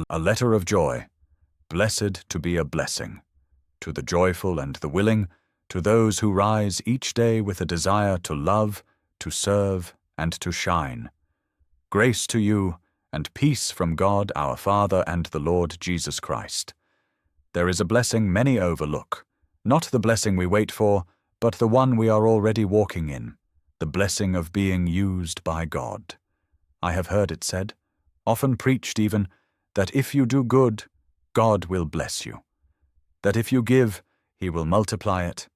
A letter of joy, blessed to be a blessing, to the joyful and the willing, to those who rise each day with a desire to love, to serve, and to shine. Grace to you, and peace from God our Father and the Lord Jesus Christ. There is a blessing many overlook, not the blessing we wait for, but the one we are already walking in, the blessing of being used by God. I have heard it said, often preached even, that if you do good, God will bless you. That if you give, He will multiply it.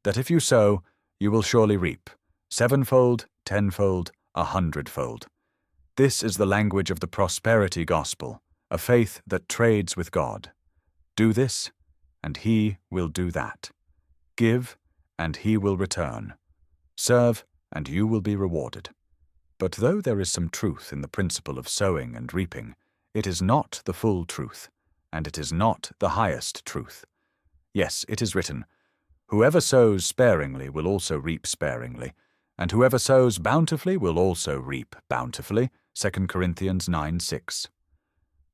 That if you sow, you will surely reap, sevenfold, tenfold, 100-fold. This is the language of the prosperity gospel, a faith that trades with God. Do this, and He will do that. Give, and He will return. Serve, and you will be rewarded. But though there is some truth in the principle of sowing and reaping, it is not the full truth, and it is not the highest truth. Yes, it is written, "Whoever sows sparingly will also reap sparingly, and whoever sows bountifully will also reap bountifully." 2 Corinthians 9:6.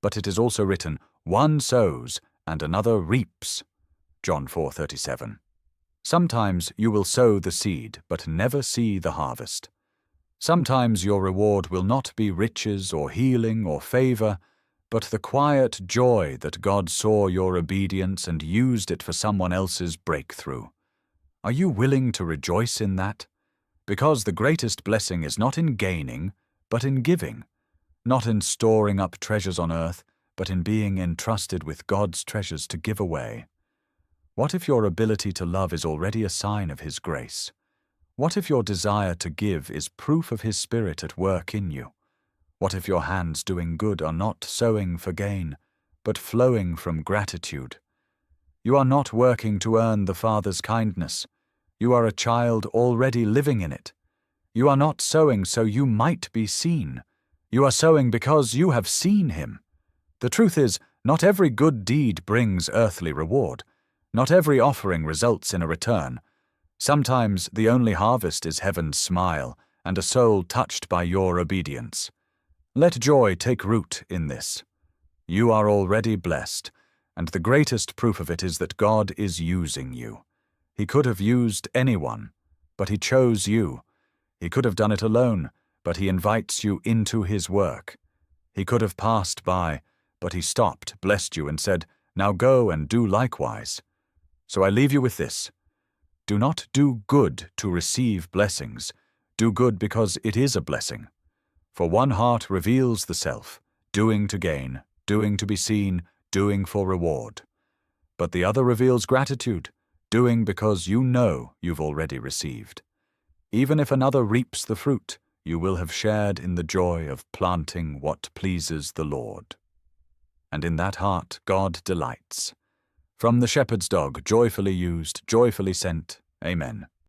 But it is also written, "One sows, and another reaps." John 4:37. Sometimes you will sow the seed, but never see the harvest. Sometimes your reward will not be riches or healing or favor, but the quiet joy that God saw your obedience and used it for someone else's breakthrough. Are you willing to rejoice in that? Because the greatest blessing is not in gaining, but in giving, not in storing up treasures on earth, but in being entrusted with God's treasures to give away. What if your ability to love is already a sign of His grace? What if your desire to give is proof of His Spirit at work in you? What if your hands doing good are not sowing for gain, but flowing from gratitude? You are not working to earn the Father's kindness. You are a child already living in it. You are not sowing so you might be seen. You are sowing because you have seen Him. The truth is, not every good deed brings earthly reward. Not every offering results in a return. Sometimes the only harvest is heaven's smile and a soul touched by your obedience. Let joy take root in this. You are already blessed, and the greatest proof of it is that God is using you. He could have used anyone, but He chose you. He could have done it alone, but He invites you into His work. He could have passed by, but He stopped, blessed you, and said, "Now go and do likewise." So I leave you with this. Do not do good to receive blessings. Do good because it is a blessing. For one heart reveals the self, doing to gain, doing to be seen, doing for reward. But the other reveals gratitude, doing because you know you've already received. Even if another reaps the fruit, you will have shared in the joy of planting what pleases the Lord. And in that heart God delights. From the shepherd's dog, joyfully used, joyfully sent. Amen.